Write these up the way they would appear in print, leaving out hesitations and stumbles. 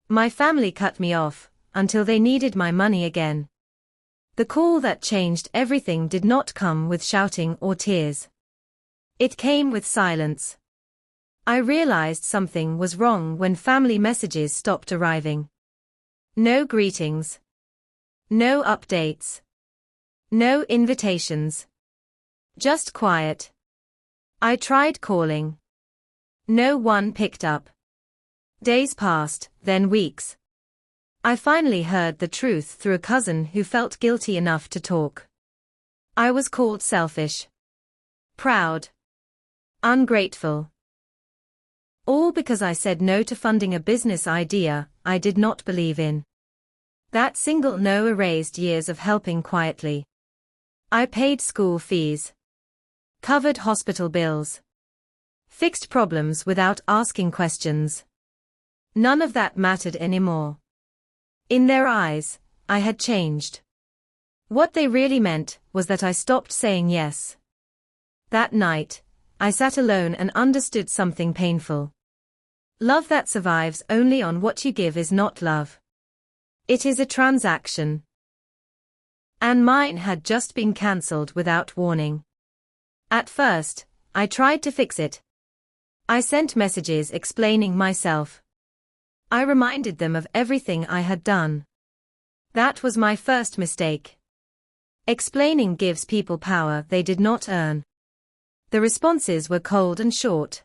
My family cut me off, until they needed my money again. The call that changed everything did not come with shouting or tears. It came with silence. I realized something was wrong when family messages stopped arriving. No greetings. No updates. No invitations. Just quiet. I tried calling. No one picked up. Days passed, then weeks. I finally heard the truth through a cousin who felt guilty enough to talk. I was called selfish, proud, ungrateful. All because I said no to funding a business idea I did not believe in. That single no erased years of helping quietly. I paid school fees, covered hospital bills, fixed problems without asking questions. None of that mattered anymore. In their eyes, I had changed. What they really meant was that I stopped saying yes. That night, I sat alone and understood something painful. Love that survives only on what you give is not love. It is a transaction. And mine had just been cancelled without warning. At first, I tried to fix it. I sent messages explaining myself. I reminded them of everything I had done. That was my first mistake. Explaining gives people power they did not earn. The responses were cold and short.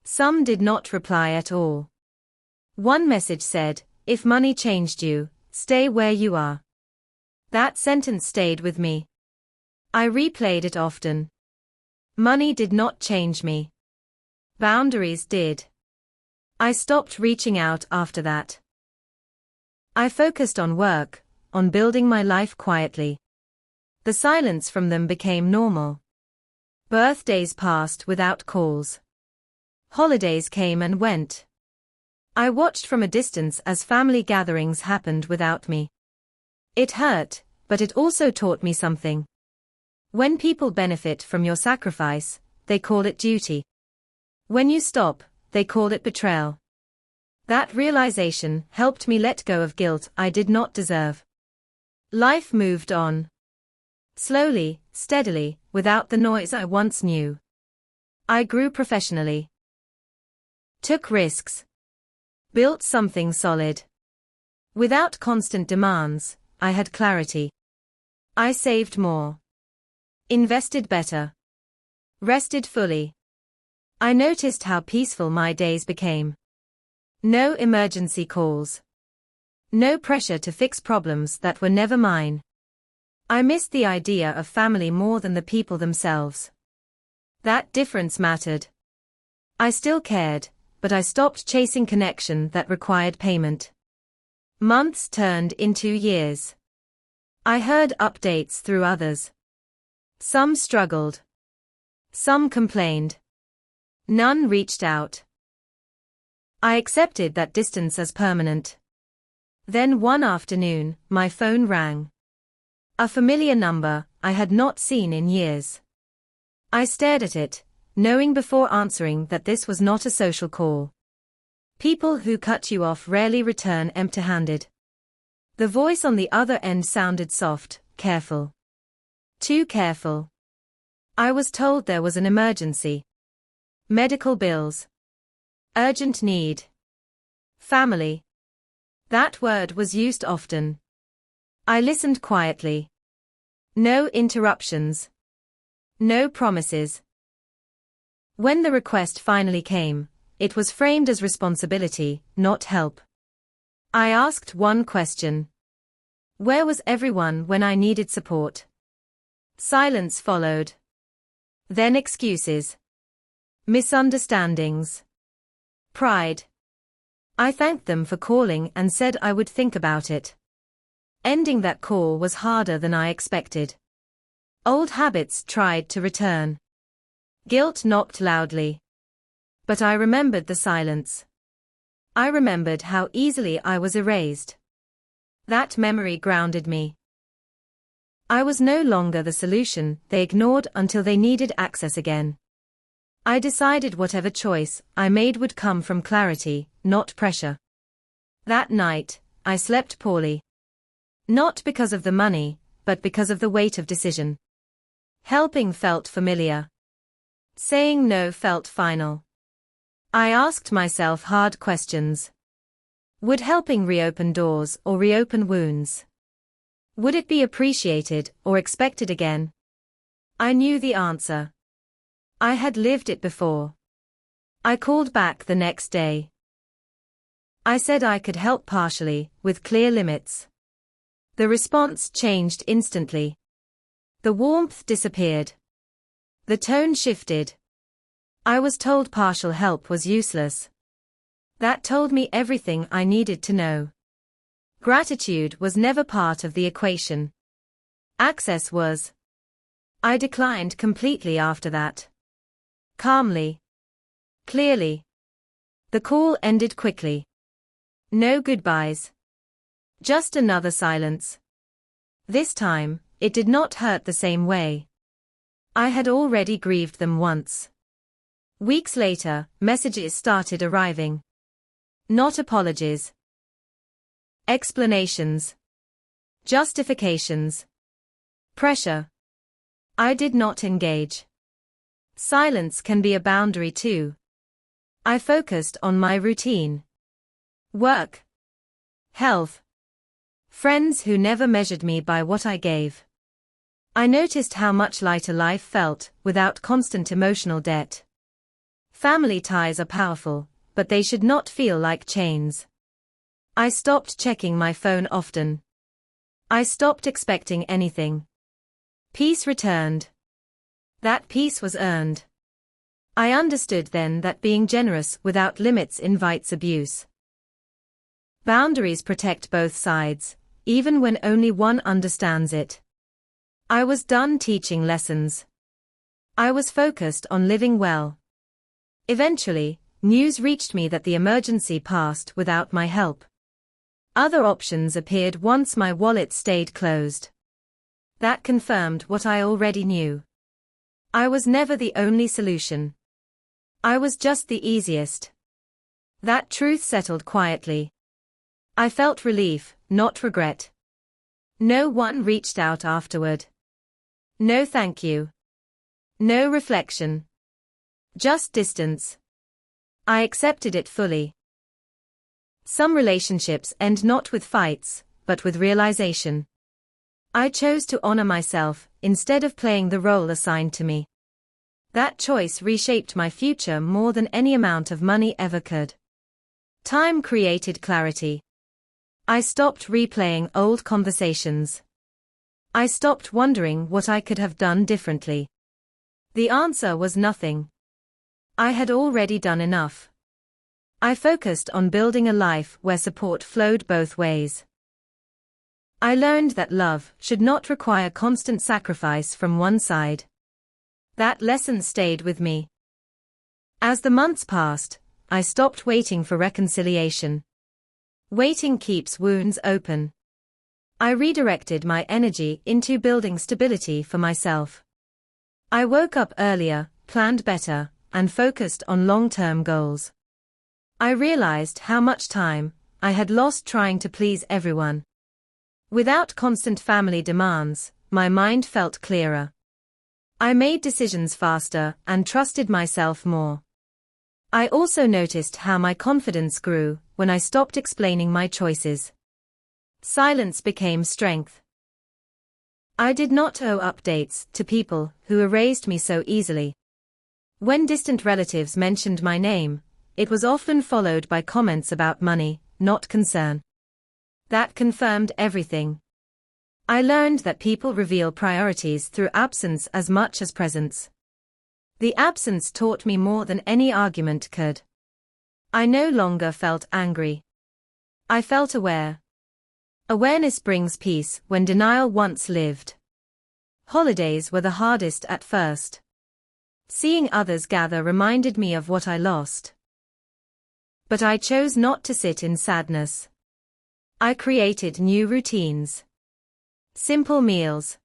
Some did not reply at all. One message said, "If money changed you, stay where you are." That sentence stayed with me. I replayed it often. Money did not change me. Boundaries did. I stopped reaching out after that. I focused on work, on building my life quietly. The silence from them became normal. Birthdays passed without calls. Holidays came and went. I watched from a distance as family gatherings happened without me. It hurt, but it also taught me something. When people benefit from your sacrifice, they call it duty. When you stop, they call it betrayal. That realization helped me let go of guilt I did not deserve. Life moved on. Slowly, steadily, without the noise I once knew. I grew professionally. Took risks. Built something solid. Without constant demands, I had clarity. I saved more. Invested better. Rested fully. I noticed how peaceful my days became. No emergency calls. No pressure to fix problems that were never mine. I missed the idea of family more than the people themselves. That difference mattered. I still cared, but I stopped chasing connection that required payment. Months turned into years. I heard updates through others. Some struggled. Some complained. None reached out. I accepted that distance as permanent. Then one afternoon, my phone rang. A familiar number I had not seen in years. I stared at it, knowing before answering that this was not a social call. People who cut you off rarely return empty-handed. The voice on the other end sounded soft, careful. Too careful. I was told there was an emergency. Medical bills. Urgent need. Family. That word was used often. I listened quietly. No interruptions. No promises. When the request finally came, it was framed as responsibility, not help. I asked one question. Where was everyone when I needed support? Silence followed. Then excuses. Misunderstandings. Pride. I thanked them for calling and said I would think about it. Ending that call was harder than I expected. Old habits tried to return. Guilt knocked loudly. But I remembered the silence. I remembered how easily I was erased. That memory grounded me. I was no longer the solution they ignored until they needed access again. I decided whatever choice I made would come from clarity, not pressure. That night, I slept poorly. Not because of the money, but because of the weight of decision. Helping felt familiar. Saying no felt final. I asked myself hard questions. Would helping reopen doors or reopen wounds? Would it be appreciated or expected again? I knew the answer. I had lived it before. I called back the next day. I said I could help partially, with clear limits. The response changed instantly. The warmth disappeared. The tone shifted. I was told partial help was useless. That told me everything I needed to know. Gratitude was never part of the equation. Access was. I declined completely after that. Calmly. Clearly. The call ended quickly. No goodbyes. Just another silence. This time, it did not hurt the same way. I had already grieved them once. Weeks later, messages started arriving. Not apologies. Explanations. Justifications. Pressure. I did not engage. Silence can be a boundary too. I focused on my routine. Work. Health. Friends who never measured me by what I gave. I noticed how much lighter life felt without constant emotional debt. Family ties are powerful, but they should not feel like chains. I stopped checking my phone often. I stopped expecting anything. Peace returned. That peace was earned. I understood then that being generous without limits invites abuse. Boundaries protect both sides, even when only one understands it. I was done teaching lessons. I was focused on living well. Eventually, news reached me that the emergency passed without my help. Other options appeared once my wallet stayed closed. That confirmed what I already knew. I was never the only solution. I was just the easiest. That truth settled quietly. I felt relief, not regret. No one reached out afterward. No thank you. No reflection. Just distance. I accepted it fully. Some relationships end not with fights, but with realization. I chose to honor myself, instead of playing the role assigned to me. That choice reshaped my future more than any amount of money ever could. Time created clarity. I stopped replaying old conversations. I stopped wondering what I could have done differently. The answer was nothing. I had already done enough. I focused on building a life where support flowed both ways. I learned that love should not require constant sacrifice from one side. That lesson stayed with me. As the months passed, I stopped waiting for reconciliation. Waiting keeps wounds open. I redirected my energy into building stability for myself. I woke up earlier, planned better, and focused on long-term goals. I realized how much time I had lost trying to please everyone. Without constant family demands, my mind felt clearer. I made decisions faster and trusted myself more. I also noticed how my confidence grew when I stopped explaining my choices. Silence became strength. I did not owe updates to people who erased me so easily. When distant relatives mentioned my name, it was often followed by comments about money, not concern. That confirmed everything. I learned that people reveal priorities through absence as much as presence. The absence taught me more than any argument could. I no longer felt angry. I felt aware. Awareness brings peace when denial once lived. Holidays were the hardest at first. Seeing others gather reminded me of what I lost. But I chose not to sit in sadness. I created new routines. Simple meals.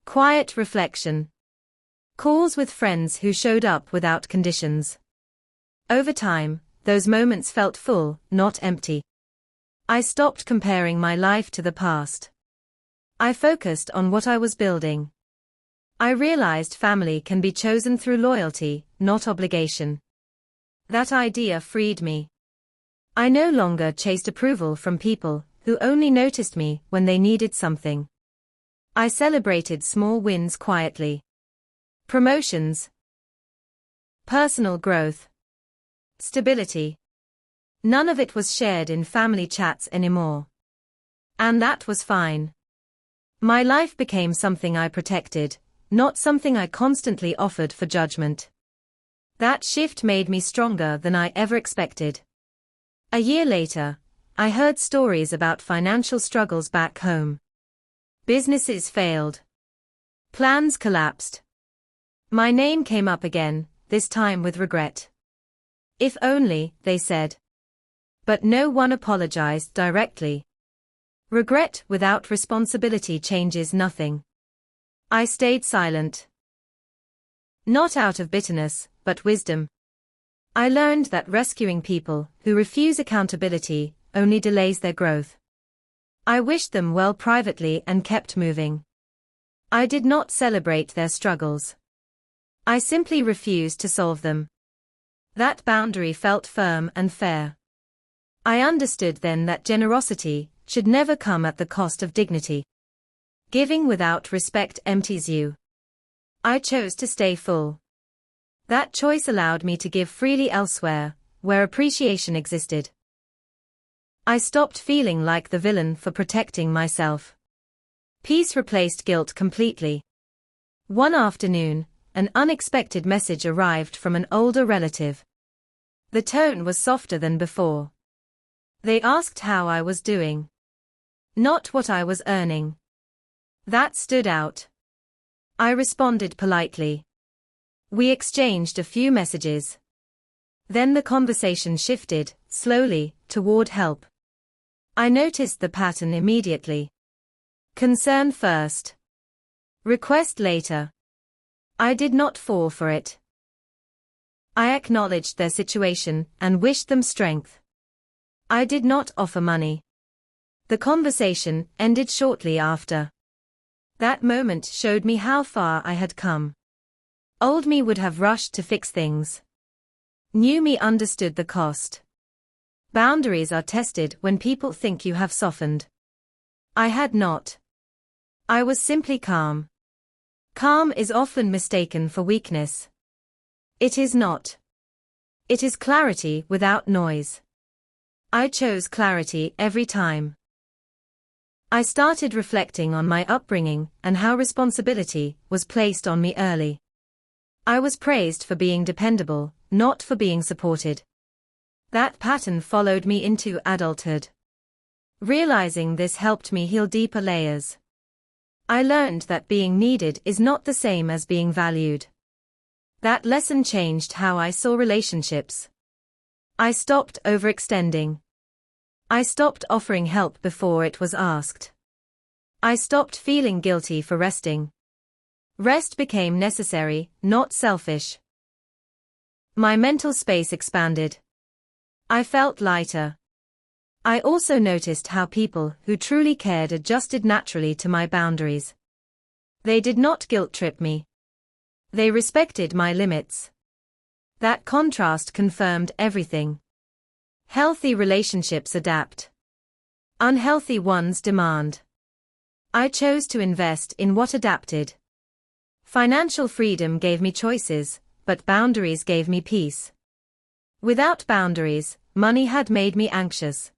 Quiet reflection. Calls with friends who showed up without conditions. Over time, those moments felt full, not empty. I stopped comparing my life to the past. I focused on what I was building. I realized family can be chosen through loyalty, not obligation. That idea freed me. I no longer chased approval from people who only noticed me when they needed something. I celebrated small wins quietly. Promotions, personal growth, stability. None of it was shared in family chats anymore. And that was fine. My life became something I protected, not something I constantly offered for judgment. That shift made me stronger than I ever expected. A year later, I heard stories about financial struggles back home. Businesses failed. Plans collapsed. My name came up again, this time with regret. If only, they said. But no one apologized directly. Regret without responsibility changes nothing. I stayed silent. Not out of bitterness, but wisdom. I learned that rescuing people who refuse accountability only delays their growth. I wished them well privately and kept moving. I did not celebrate their struggles. I simply refused to solve them. That boundary felt firm and fair. I understood then that generosity should never come at the cost of dignity. Giving without respect empties you. I chose to stay full. That choice allowed me to give freely elsewhere, where appreciation existed. I stopped feeling like the villain for protecting myself. Peace replaced guilt completely. One afternoon, an unexpected message arrived from an older relative. The tone was softer than before. They asked how I was doing. Not what I was earning. That stood out. I responded politely. We exchanged a few messages. Then the conversation shifted, slowly, toward help. I noticed the pattern immediately. Concern first. Request later. I did not fall for it. I acknowledged their situation and wished them strength. I did not offer money. The conversation ended shortly after. That moment showed me how far I had come. Old me would have rushed to fix things. New me understood the cost. Boundaries are tested when people think you have softened. I had not. I was simply calm. Calm is often mistaken for weakness. It is not. It is clarity without noise. I chose clarity every time. I started reflecting on my upbringing and how responsibility was placed on me early. I was praised for being dependable, not for being supported. That pattern followed me into adulthood. Realizing this helped me heal deeper layers. I learned that being needed is not the same as being valued. That lesson changed how I saw relationships. I stopped overextending. I stopped offering help before it was asked. I stopped feeling guilty for resting. Rest became necessary, not selfish. My mental space expanded. I felt lighter. I also noticed how people who truly cared adjusted naturally to my boundaries. They did not guilt-trip me. They respected my limits. That contrast confirmed everything. Healthy relationships adapt. Unhealthy ones demand. I chose to invest in what adapted. Financial freedom gave me choices, but boundaries gave me peace. Without boundaries, money had made me anxious.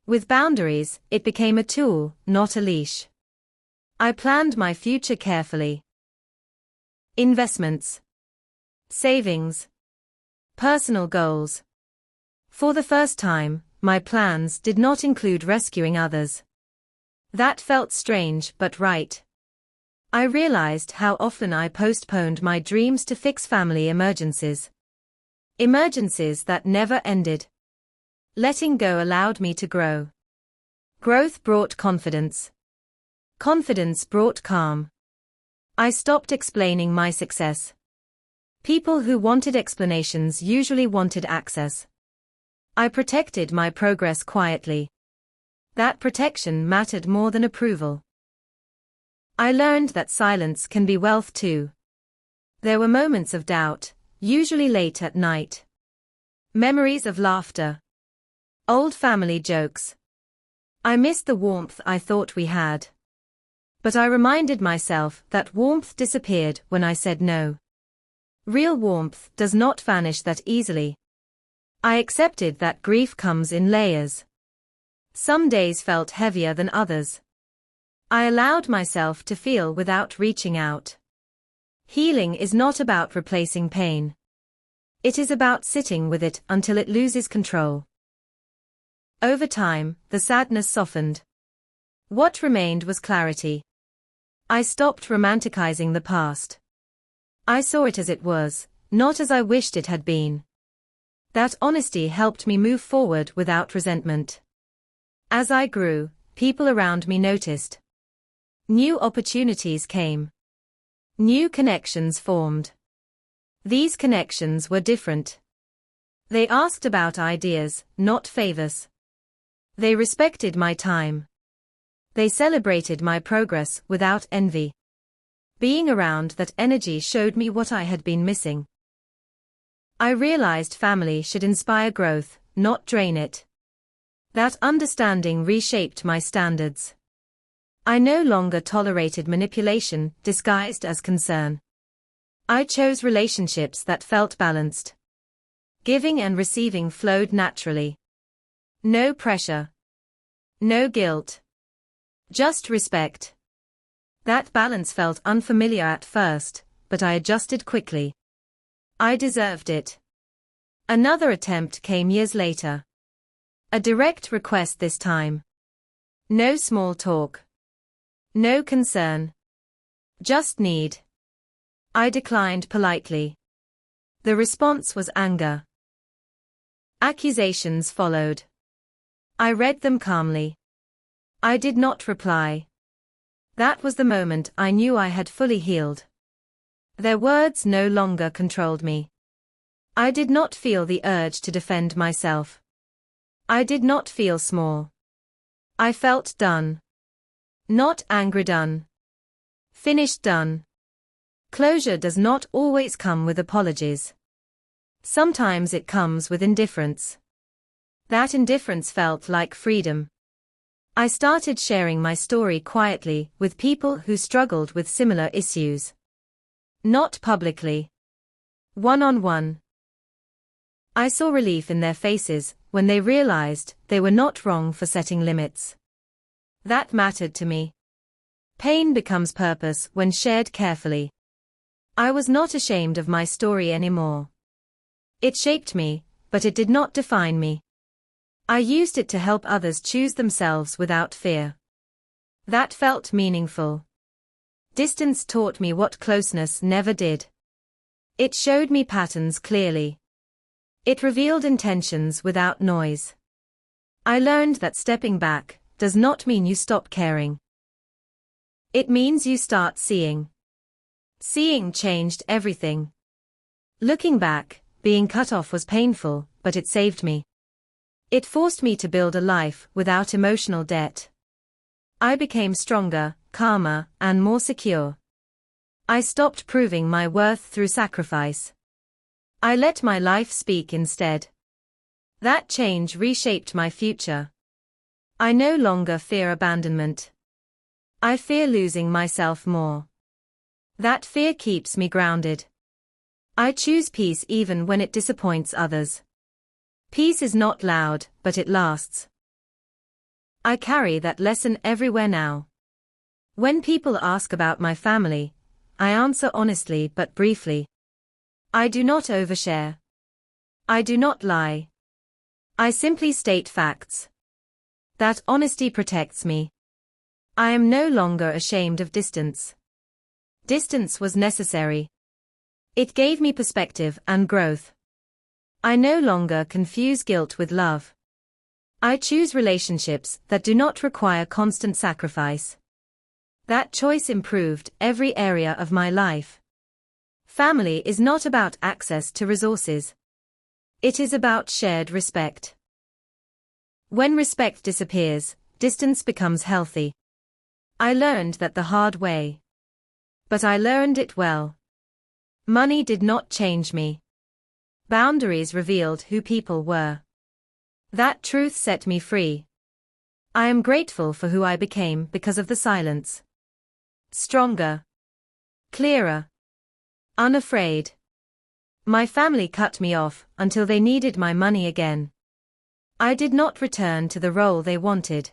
With boundaries, it became a tool, not a leash. I planned my future carefully. Investments. Savings. Personal goals. For the first time, my plans did not include rescuing others. That felt strange but right. I realized how often I postponed my dreams to fix family emergencies. Emergencies that never ended. Letting go allowed me to grow. Growth brought confidence. Confidence brought calm. I stopped explaining my success. People who wanted explanations usually wanted access. I protected my progress quietly. That protection mattered more than approval. I learned that silence can be wealth too. There were moments of doubt, usually late at night. Memories of laughter. Old family jokes. I missed the warmth I thought we had. But I reminded myself that warmth disappeared when I said no. Real warmth does not vanish that easily. I accepted that grief comes in layers. Some days felt heavier than others. I allowed myself to feel without reaching out. Healing is not about replacing pain. It is about sitting with it until it loses control. Over time, the sadness softened. What remained was clarity. I stopped romanticizing the past. I saw it as it was, not as I wished it had been. That honesty helped me move forward without resentment. As I grew, people around me noticed. New opportunities came. New connections formed. These connections were different. They asked about ideas, not favors. They respected my time. They celebrated my progress without envy. Being around that energy showed me what I had been missing. I realized family should inspire growth, not drain it. That understanding reshaped my standards. I no longer tolerated manipulation disguised as concern. I chose relationships that felt balanced. Giving and receiving flowed naturally. No pressure. No guilt. Just respect. That balance felt unfamiliar at first, but I adjusted quickly. I deserved it. Another attempt came years later. A direct request this time. No small talk. No concern. Just need. I declined politely. The response was anger. Accusations followed. I read them calmly. I did not reply. That was the moment I knew I had fully healed. Their words no longer controlled me. I did not feel the urge to defend myself. I did not feel small. I felt done. Not angry done. Finished done. Closure does not always come with apologies. Sometimes it comes with indifference. That indifference felt like freedom. I started sharing my story quietly with people who struggled with similar issues. Not publicly. One-on-one. I saw relief in their faces when they realized they were not wrong for setting limits. That mattered to me. Pain becomes purpose when shared carefully. I was not ashamed of my story anymore. It shaped me, but it did not define me. I used it to help others choose themselves without fear. That felt meaningful. Distance taught me what closeness never did. It showed me patterns clearly. It revealed intentions without noise. I learned that stepping back does not mean you stop caring. It means you start seeing. Seeing changed everything. Looking back, being cut off was painful, but it saved me. It forced me to build a life without emotional debt. I became stronger, calmer, and more secure. I stopped proving my worth through sacrifice. I let my life speak instead. That change reshaped my future. I no longer fear abandonment. I fear losing myself more. That fear keeps me grounded. I choose peace even when it disappoints others. Peace is not loud, but it lasts. I carry that lesson everywhere now. When people ask about my family, I answer honestly but briefly. I do not overshare. I do not lie. I simply state facts. That honesty protects me. I am no longer ashamed of distance. Distance was necessary. It gave me perspective and growth. I no longer confuse guilt with love. I choose relationships that do not require constant sacrifice. That choice improved every area of my life. Family is not about access to resources. It is about shared respect. When respect disappears, distance becomes healthy. I learned that the hard way. But I learned it well. Money did not change me. Boundaries revealed who people were. That truth set me free. I am grateful for who I became because of the silence. Stronger. Clearer. Unafraid. My family cut me off until they needed my money again. I did not return to the role they wanted.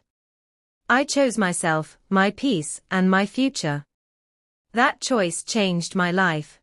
I chose myself, my peace, and my future. That choice changed my life.